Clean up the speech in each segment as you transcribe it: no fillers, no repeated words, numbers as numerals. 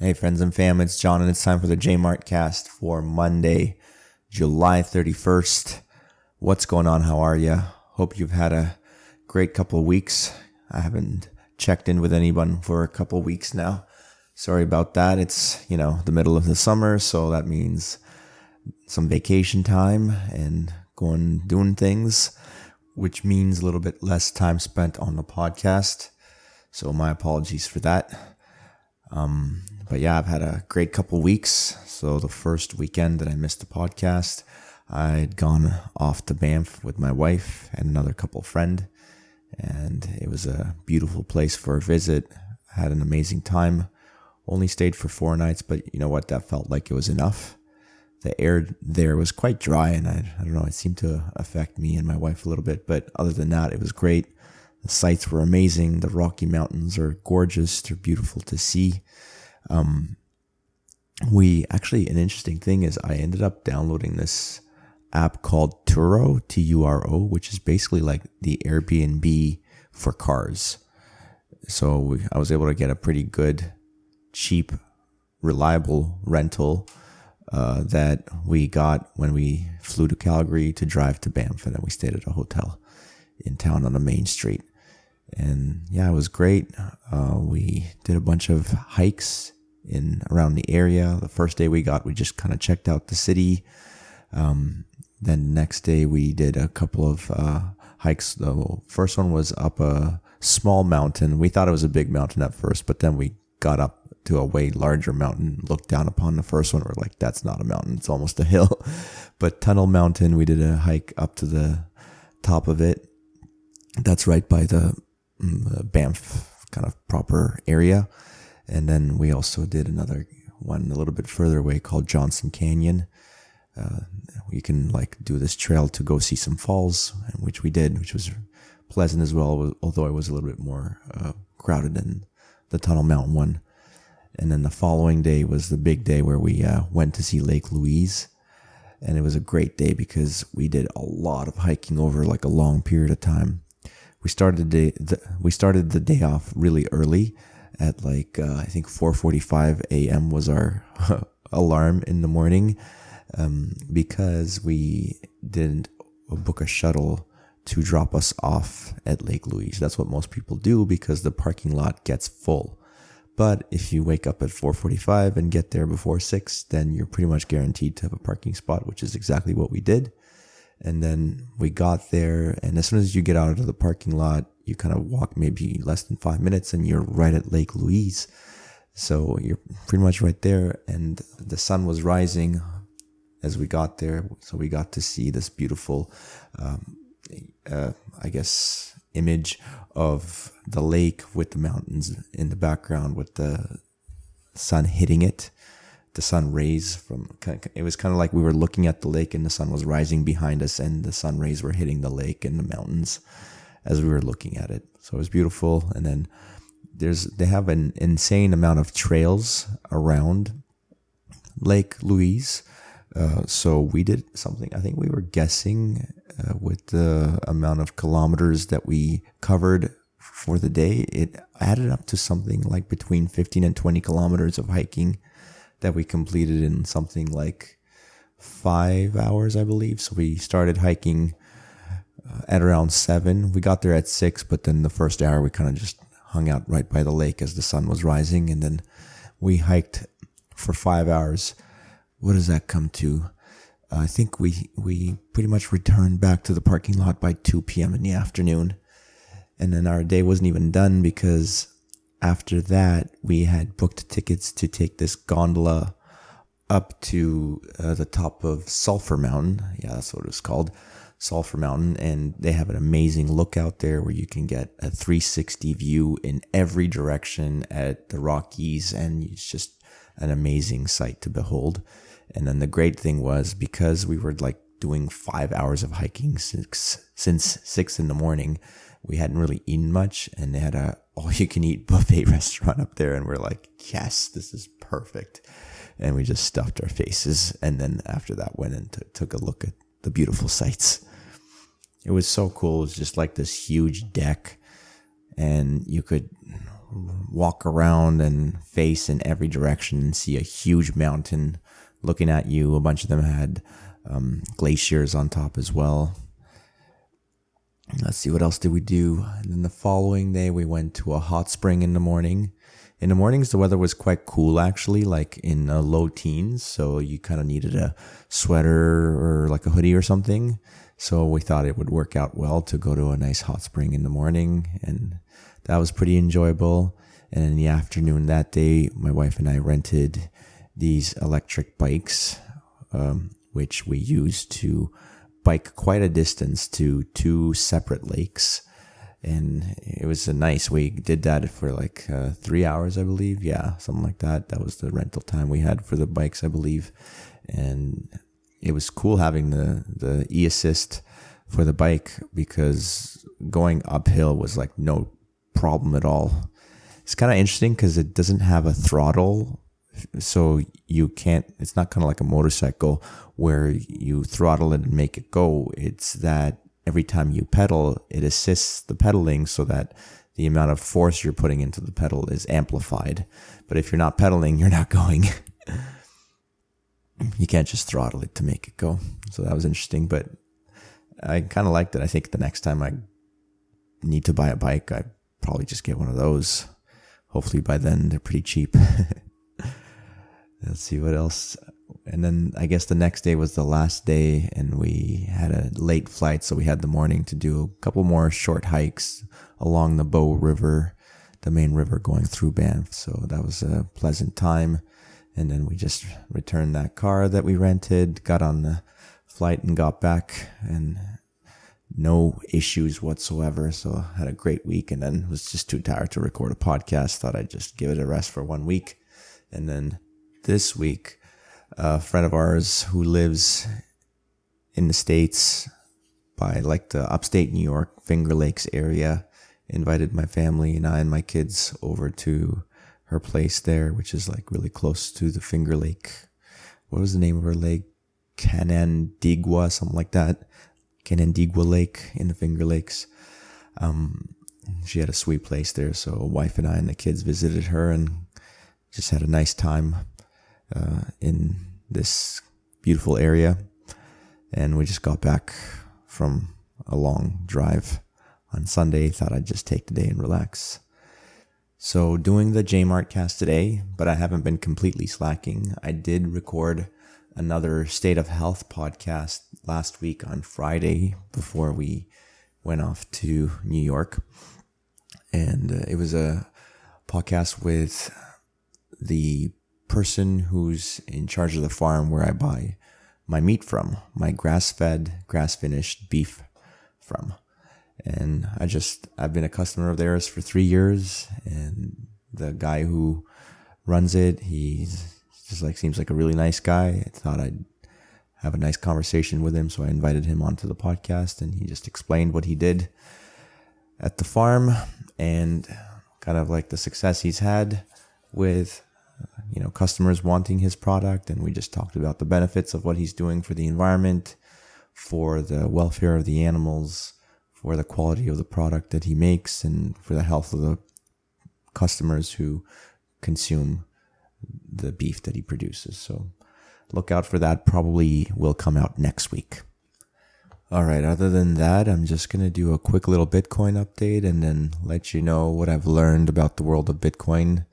Hey friends and fam, it's John and it's time for the JMART CAST for Monday, July 31st. What's going on? How are you? Hope you've had a great couple of weeks. I haven't checked in with anyone for a couple of weeks now. Sorry about that. It's, the middle of the summer, so that means some vacation time and doing things, which means a little bit less time spent on the podcast. So my apologies for that. But yeah, I've had a great couple weeks. So the first weekend that I missed the podcast, I'd gone off to Banff with my wife and another couple friend, and it was a beautiful place for a visit. I had an amazing time. Only stayed for 4 nights, but you know what? That felt like it was enough. The air there was quite dry, and I don't know, it seemed to affect me and my wife a little bit, but other than that, it was great. The sights were amazing. The Rocky Mountains are gorgeous. They're beautiful to see. An interesting thing is I ended up downloading this app called Turo, Turo, which is basically like the Airbnb for cars. So I was able to get a pretty good, cheap, reliable rental that we got when we flew to Calgary to drive to Banff, and then we stayed at a hotel in town on the main street. And yeah, it was great. We did a bunch of hikes around the area. The first day we just kind of checked out the city. Then the next day we did a couple of hikes. The first one was up a small mountain. We thought it was a big mountain at first, but then we got up to a way larger mountain, looked down upon the first one. We're like, that's not a mountain, it's almost a hill. But Tunnel Mountain, we did a hike up to the top of it. That's right by the Banff kind of proper area. And then we also did another one a little bit further away called Johnson Canyon. You can do this trail to go see some falls, which we did, which was pleasant as well, although it was a little bit more crowded than the Tunnel Mountain one. And then the following day was the big day where we went to see Lake Louise. And it was a great day because we did a lot of hiking over a long period of time. We started the day off really early at I think 4:45 a.m. was our alarm in the morning, because we didn't book a shuttle to drop us off at Lake Louise. That's what most people do because the parking lot gets full. But if you wake up at 4:45 and get there before 6, then you're pretty much guaranteed to have a parking spot, which is exactly what we did. And then we got there, and as soon as you get out of the parking lot, you kind of walk maybe less than 5 minutes and you're right at Lake Louise. So you're pretty much right there, and the sun was rising as we got there. So we got to see this beautiful, image of the lake with the mountains in the background with the sun hitting it. The sun rays it was kind of like we were looking at the lake and the sun was rising behind us, and the sun rays were hitting the lake and the mountains as we were looking at it. So it was beautiful. And then they have an insane amount of trails around Lake Louise. So we did something, I think we were guessing with the amount of kilometers that we covered for the day. It added up to something like between 15 and 20 kilometers of hiking that we completed in something like 5 hours, I believe. So we started hiking at around 7. We got there at 6, but then the first hour we kind of just hung out right by the lake as the sun was rising. And then we hiked for 5 hours. What does that come to? I think we pretty much returned back to the parking lot by 2 p.m. in the afternoon. And then our day wasn't even done because after that, we had booked tickets to take this gondola up to the top of Sulphur Mountain. Yeah, that's what it was called, Sulphur Mountain. And they have an amazing lookout there where you can get a 360 view in every direction at the Rockies. And it's just an amazing sight to behold. And then the great thing was, because we were doing 5 hours of hiking since 6 in the morning, we hadn't really eaten much, and they had a all-you-can-eat buffet restaurant up there, and we're like, yes, this is perfect. And we just stuffed our faces, and then after that went and took a look at the beautiful sights. It was so cool. It was just like this huge deck, and you could walk around and face in every direction and see a huge mountain looking at you. A bunch of them had glaciers on top as well. Let's see, what else did we do? And then the following day, we went to a hot spring in the morning. In the mornings, the weather was quite cool, actually, like in low teens. So you kind of needed a sweater or like a hoodie or something. So we thought it would work out well to go to a nice hot spring in the morning. And that was pretty enjoyable. And in the afternoon that day, my wife and I rented these electric bikes, which we used to bike quite a distance to 2 separate lakes. And it was nice. We did that for like 3 hours, I believe. Yeah, something like that. That was the rental time we had for the bikes, I believe. And it was cool having the e-assist for the bike, because going uphill was like no problem at all. It's kind of interesting because it doesn't have a throttle. So you can't, it's not kind of like a motorcycle where you throttle it and make it go. It's that every time you pedal, it assists the pedaling so that the amount of force you're putting into the pedal is amplified. But if you're not pedaling, you're not going. You can't just throttle it to make it go. So that was interesting, but I kind of liked it. I think the next time I need to buy a bike, I probably just get one of those. Hopefully by then they're pretty cheap. Let's see what else. And then I guess the next day was the last day, and we had a late flight, so we had the morning to do a couple more short hikes along the Bow River, the main river going through Banff. So that was a pleasant time. And then we just returned that car that we rented, got on the flight and got back, and no issues whatsoever. So I had a great week, and then was just too tired to record a podcast. Thought I'd just give it a rest for 1 week. And then this week, a friend of ours who lives in the States by like the upstate New York, Finger Lakes area, invited my family and I and my kids over to her place there, which is like really close to the Finger Lake. What was the name of her lake? Canandaigua, something like that. Canandaigua Lake in the Finger Lakes. She had a sweet place there, so wife and I and the kids visited her and just had a nice time in this beautiful area. And we just got back from a long drive on Sunday. Thought I'd just take the day and relax. So doing the JMART cast today, but I haven't been completely slacking. I did record another State of Health podcast last week on Friday before we went off to New York. And it was a podcast with the person who's in charge of the farm where I buy my meat from, my grass-fed, grass-finished beef from. And I've been a customer of theirs for 3 years, and the guy who runs it, he's just like, seems like a really nice guy. I thought I'd have a nice conversation with him, so I invited him onto the podcast, and he just explained what he did at the farm and kind of like the success he's had with customers wanting his product. And we just talked about the benefits of what he's doing for the environment, for the welfare of the animals, for the quality of the product that he makes, and for the health of the customers who consume the beef that he produces. So look out for that. Probably will come out next week. All right. Other than that, I'm just going to do a quick little Bitcoin update and then let you know what I've learned about the world of Bitcoin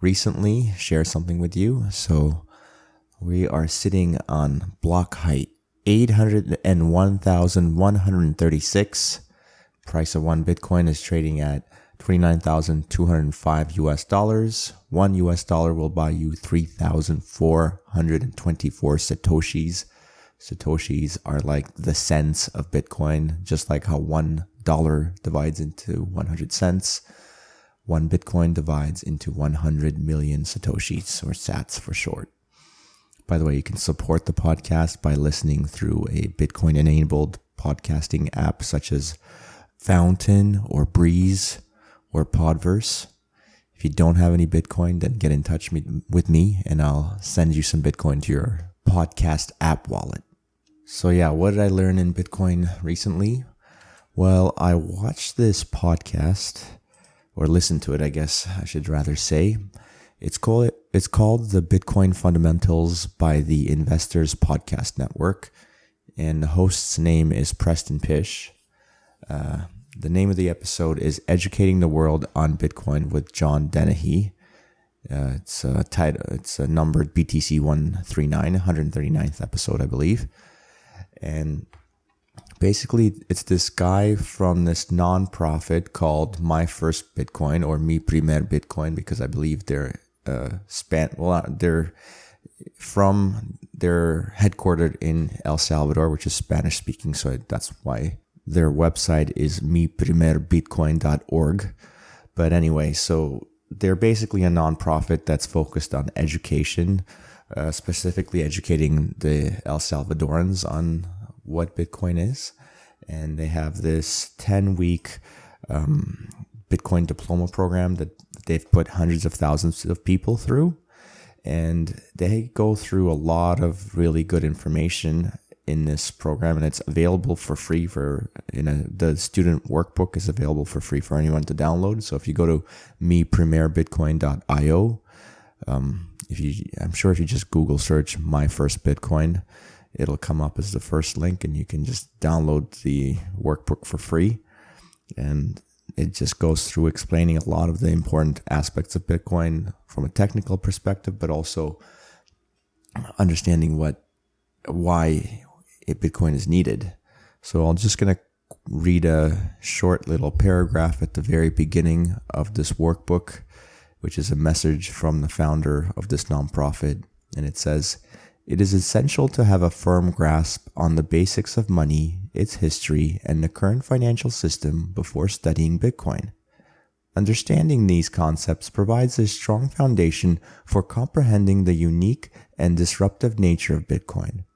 recently, share something with you. So we are sitting on block height 801,136. Price of one Bitcoin is trading at $29,205. $1 will buy you 3,424 Satoshis. Satoshis are like the cents of Bitcoin, just like how $1 divides into 100 cents. One Bitcoin divides into 100 million Satoshis, or sats for short. By the way, you can support the podcast by listening through a Bitcoin-enabled podcasting app such as Fountain or Breeze or Podverse. If you don't have any Bitcoin, then get in touch with me and I'll send you some Bitcoin to your podcast app wallet. So yeah, what did I learn in Bitcoin recently? Well, I watched this podcast or listen to it, I guess I should rather say. It's called the Bitcoin Fundamentals by the Investors Podcast Network, and the host's name is Preston Pish. The name of the episode is Educating the World on Bitcoin with John Dennehy. It's a numbered BTC 139, 139th episode, I believe. And basically, it's this guy from this nonprofit called My First Bitcoin, or Mi Primer Bitcoin, because I believe they're headquartered in El Salvador, which is Spanish speaking, so that's why their website is miprimerbitcoin.org. But anyway, so they're basically a nonprofit that's focused on education, specifically educating the El Salvadorans on what Bitcoin is. And they have this 10-week Bitcoin Diploma program that they've put hundreds of thousands of people through. And they go through a lot of really good information in this program, and it's available for free the student workbook is available for free for anyone to download. So if you go to miprimerbitcoin.io, I'm sure if you just Google search My First Bitcoin, it'll come up as the first link, and you can just download the workbook for free. And it just goes through explaining a lot of the important aspects of Bitcoin from a technical perspective, but also understanding why Bitcoin is needed. So I'm just going to read a short little paragraph at the very beginning of this workbook, which is a message from the founder of this nonprofit. And it says, "It is essential to have a firm grasp on the basics of money, its history, and the current financial system before studying Bitcoin. Understanding these concepts provides a strong foundation for comprehending the unique and disruptive nature of Bitcoin.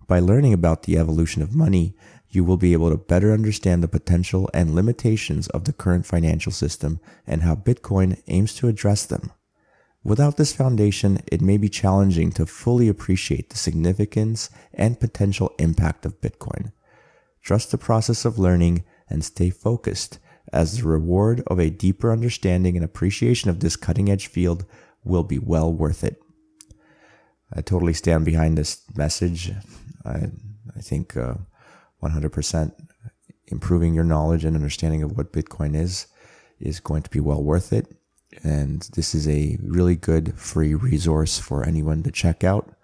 By learning about the evolution of money, you will be able to better understand the potential and limitations of the current financial system and how Bitcoin aims to address them. Without this foundation, it may be challenging to fully appreciate the significance and potential impact of Bitcoin. Trust the process of learning and stay focused, as the reward of a deeper understanding and appreciation of this cutting-edge field will be well worth it." I totally stand behind this message. I think 100% improving your knowledge and understanding of what Bitcoin is going to be well worth it. And this is a really good free resource for anyone to check out.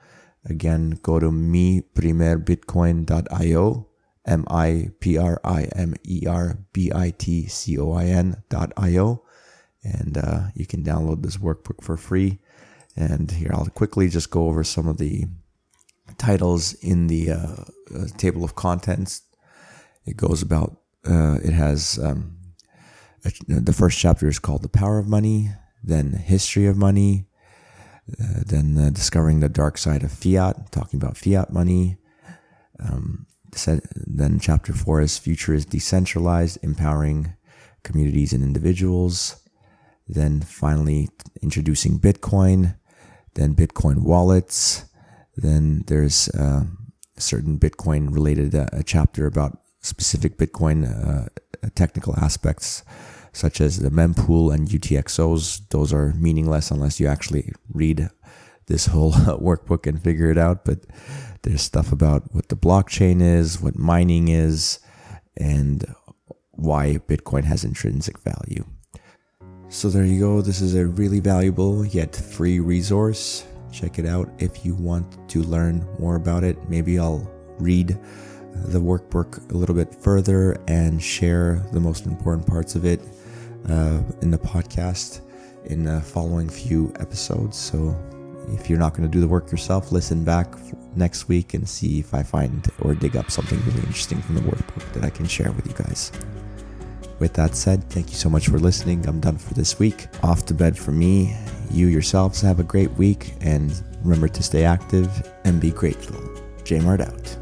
Again, go to miprimerbitcoin.io, miprimerbitcoin.io, and you can download this workbook for free. And here, I'll quickly just go over some of the titles in the table of contents. It goes about, it has, the first chapter is called The Power of Money, then History of Money, then Discovering the Dark Side of Fiat, talking about fiat money. Then chapter 4 is Future is Decentralized, Empowering Communities and Individuals. Then finally, introducing Bitcoin, then Bitcoin wallets. Then there's certain Bitcoin related a chapter about specific Bitcoin technical aspects, such as the mempool and UTXOs. Those are meaningless unless you actually read this whole workbook and figure it out. But there's stuff about what the blockchain is, what mining is, and why Bitcoin has intrinsic value. So there you go. This is a really valuable yet free resource. Check it out if you want to learn more about it. Maybe I'll read the workbook a little bit further and share the most important parts of it in the podcast in the following few episodes. So if you're not going to do the work yourself, listen back next week and see if I find or dig up something really interesting from the workbook that I can share with you guys. With that said, thank you so much for listening. I'm done for this week. Off to bed for me. You yourselves have a great week, and remember to stay active and be grateful. J-Mart out.